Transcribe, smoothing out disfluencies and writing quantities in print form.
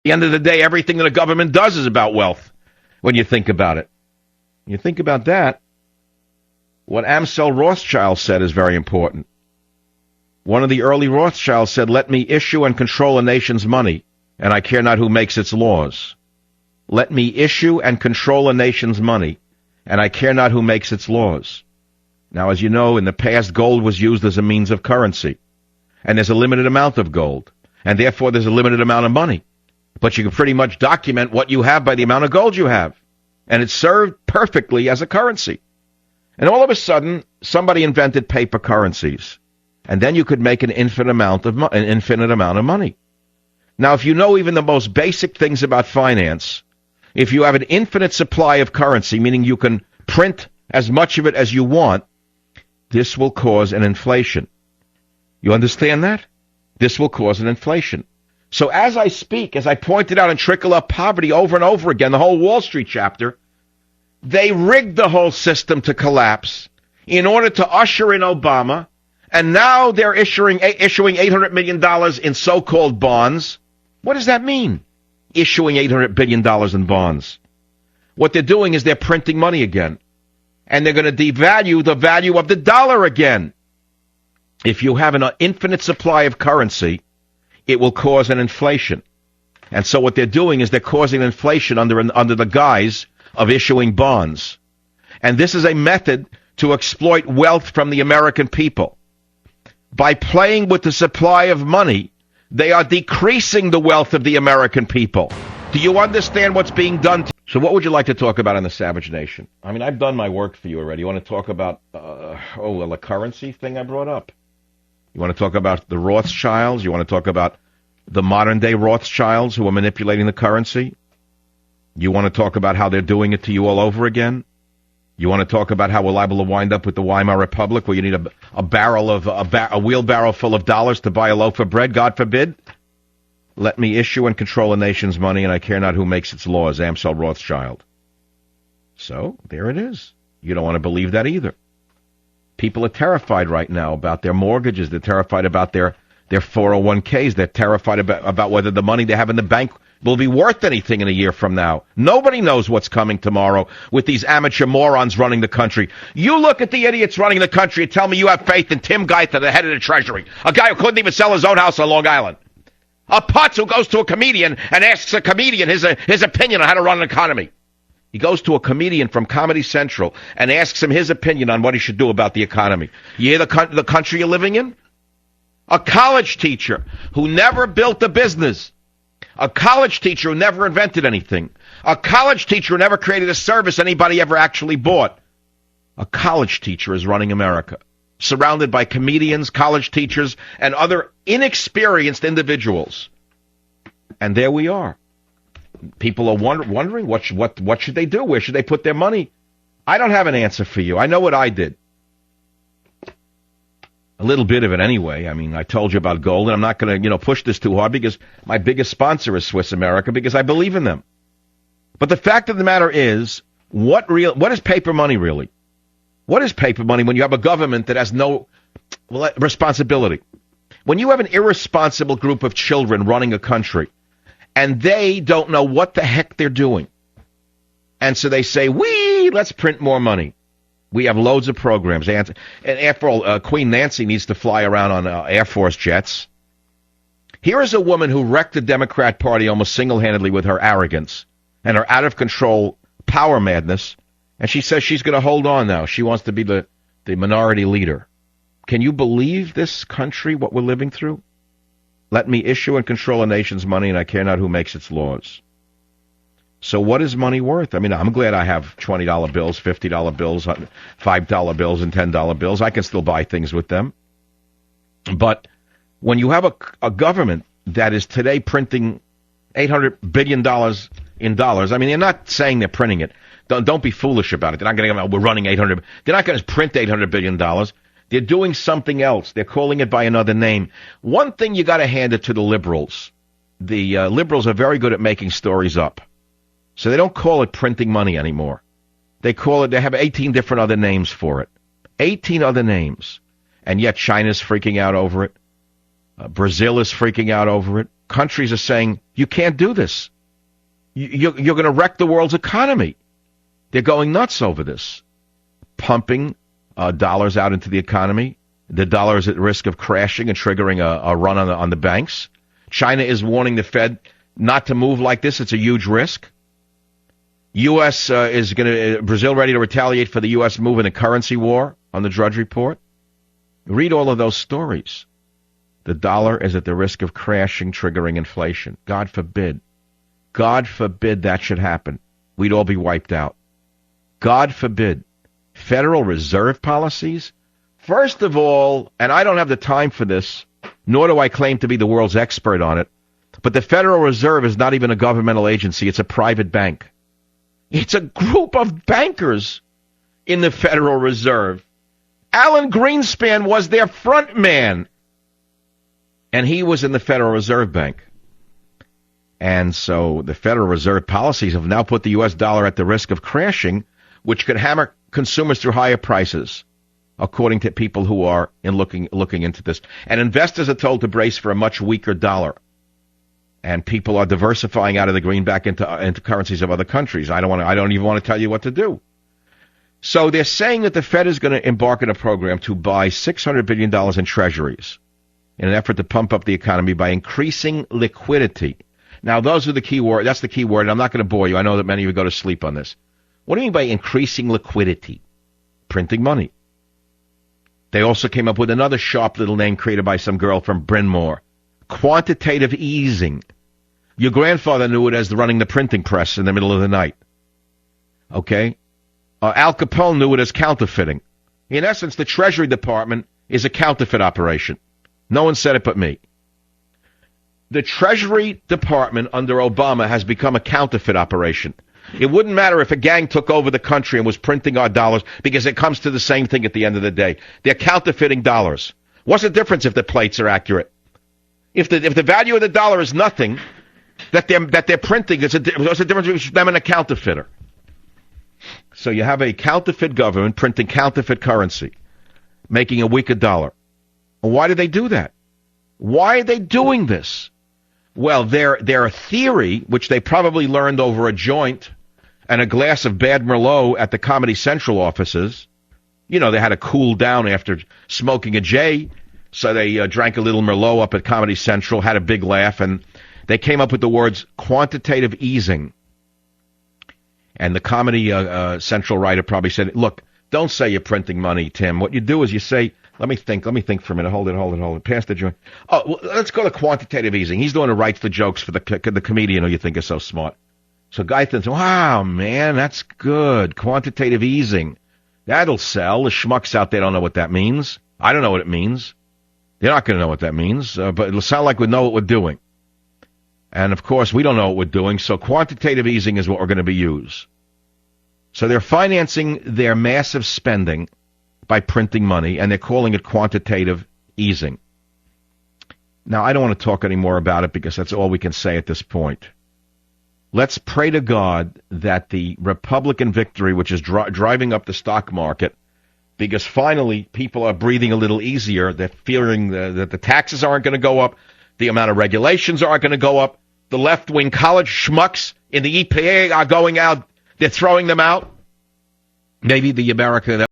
the end of the day, everything that a government does is about wealth when you think about it. When you think about that, what Amsel Rothschild said is very important. One of the early Rothschilds said, "Let me issue and control a nation's money, and I care not who makes its laws." Let me issue and control a nation's money, and I care not who makes its laws. Now, as you know, in the past, gold was used as a means of currency, and there's a limited amount of gold, and therefore there's a limited amount of money. But you can pretty much document what you have by the amount of gold you have, and it served perfectly as a currency. And all of a sudden, somebody invented paper currencies, and then you could make an infinite amount of money. Now, if you know even the most basic things about finance, if you have an infinite supply of currency, meaning you can print as much of it as you want, this will cause an inflation. You understand that? This will cause an inflation. So as I speak, as I pointed out in Trickle Up Poverty over and over again, the whole Wall Street chapter, they rigged the whole system to collapse in order to usher in Obama, and now they're issuing $800 million in so-called bonds. What does that mean, issuing $800 billion in bonds? What they're doing is they're printing money again, and they're going to devalue the value of the dollar again. If you have an infinite supply of currency, it will cause an inflation. And so what they're doing is they're causing inflation under the guise of issuing bonds. And this is a method to exploit wealth from the American people. By playing with the supply of money, they are decreasing the wealth of the American people. Do you understand what's being done? So what would you like to talk about in the Savage Nation? I mean, I've done my work for you already. You want to talk about, the currency thing I brought up? You want to talk about the Rothschilds? You want to talk about the modern-day Rothschilds who are manipulating the currency? You want to talk about how they're doing it to you all over again? You want to talk about how we're liable to wind up with the Weimar Republic, where you need a wheelbarrow full of dollars to buy a loaf of bread, God forbid? Let me issue and control a nation's money, and I care not who makes its laws, Amsel Rothschild. So, there it is. You don't want to believe that either. People are terrified right now about their mortgages. They're terrified about their 401ks. They're terrified about whether the money they have in the bank will be worth anything in a year from now. Nobody knows what's coming tomorrow with these amateur morons running the country. You look at the idiots running the country and tell me you have faith in Tim Geithner, the head of the Treasury, a guy who couldn't even sell his own house on Long Island. A putz who goes to a comedian and asks a comedian his opinion on how to run an economy. He goes to a comedian from Comedy Central and asks him his opinion on what he should do about the economy. You hear the country you're living in? A college teacher who never built a business. A college teacher who never invented anything. A college teacher who never created a service anybody ever actually bought. A college teacher is running America, surrounded by comedians, college teachers, and other inexperienced individuals. And there we are. People are wondering what should they do? Where should they put their money? I don't have an answer for you. I know what I did. A little bit of it anyway. I mean, I told you about gold, and I'm not going to, push this too hard because my biggest sponsor is Swiss America because I believe in them. But the fact of the matter is, what is paper money really? What is paper money when you have a government that has no responsibility? When you have an irresponsible group of children running a country, and they don't know what the heck they're doing. And so they say, let's print more money. We have loads of programs. And after all, Queen Nancy needs to fly around on Air Force jets. Here is a woman who wrecked the Democrat Party almost single-handedly with her arrogance and her out-of-control power madness. And she says she's going to hold on now. She wants to be the minority leader. Can you believe this country, what we're living through? Let me issue and control a nation's money, and I care not who makes its laws. So what is money worth? I mean, I'm glad I have $20 bills, $50 bills, $5 bills, and $10 bills. I can still buy things with them. But when you have a government that is today printing $800 billion in dollars, I mean, they're not saying they're printing it. Don't be foolish about it. They're not going to go, we're running 800. They're not going to print $800 billion. They're doing something else. They're calling it by another name. One thing you got to hand it to the liberals. The liberals are very good at making stories up. So they don't call it printing money anymore. They have 18 different other names for it. 18 other names. And yet China's freaking out over it. Brazil is freaking out over it. countries are saying, you can't do this. You're going to wreck the world's economy. They're going nuts over this, pumping dollars out into the economy. The dollar is at risk of crashing and triggering a run on the banks. China is warning the Fed not to move like this. It's a huge risk. U.S. Brazil ready to retaliate for the U.S. move in a currency war on the Drudge Report. Read all of those stories. The dollar is at the risk of crashing, triggering inflation. God forbid. God forbid that should happen. We'd all be wiped out. God forbid. Federal Reserve policies? First of all, and I don't have the time for this, nor do I claim to be the world's expert on it, but the Federal Reserve is not even a governmental agency. It's a private bank. It's a group of bankers in the Federal Reserve. Alan Greenspan was their front man, and he was in the Federal Reserve Bank. And so the Federal Reserve policies have now put the U.S. dollar at the risk of crashing, which could hammer consumers through higher prices, according to people who are looking into this. And investors are told to brace for a much weaker dollar. And people are diversifying out of the greenback into currencies of other countries. I don't even want to tell you what to do. So they're saying that the Fed is going to embark on a program to buy $600 billion in treasuries in an effort to pump up the economy by increasing liquidity. Now, those are the key word. That's the key word. And I'm not going to bore you. I know that many of you go to sleep on this. What do you mean by increasing liquidity? Printing money. They also came up with another sharp little name created by some girl from Bryn Mawr. Quantitative easing. Your grandfather knew it as running the printing press in the middle of the night. Okay? Al Capone knew it as counterfeiting. In essence, the Treasury Department is a counterfeit operation. No one said it but me. The Treasury Department under Obama has become a counterfeit operation. It wouldn't matter if a gang took over the country and was printing our dollars because it comes to the same thing at the end of the day. They're counterfeiting dollars. What's the difference if the plates are accurate? If the value of the dollar is nothing, that they're printing, what's the difference between them and a counterfeiter? So you have a counterfeit government printing counterfeit currency, making a weaker dollar. Why do they do that? Why are they doing this? Well, their theory, which they probably learned over a joint and a glass of bad Merlot at the Comedy Central offices. You know, they had to cool down after smoking a J, so they drank a little Merlot up at Comedy Central, had a big laugh, and they came up with the words quantitative easing. And the Comedy Central writer probably said, look, don't say you're printing money, Tim. What you do is you say, let me think for a minute. Hold it. Pass the joint. Oh, well, let's go to quantitative easing. He's the one who writes the jokes for the comedian who you think is so smart. So guy thinks, wow, man, that's good. Quantitative easing. That'll sell. The schmucks out there don't know what that means. I don't know what it means. They're not going to know what that means, but it'll sound like we know what we're doing. And, of course, we don't know what we're doing, so quantitative easing is what we're going to be used. So they're financing their massive spending by printing money, and they're calling it quantitative easing. Now, I don't want to talk any more about it because that's all we can say at this point. Let's pray to God that the Republican victory, which is driving up the stock market, because finally people are breathing a little easier. They're fearing that the taxes aren't going to go up, the amount of regulations aren't going to go up, the left-wing college schmucks in the EPA are going out, they're throwing them out. Maybe the America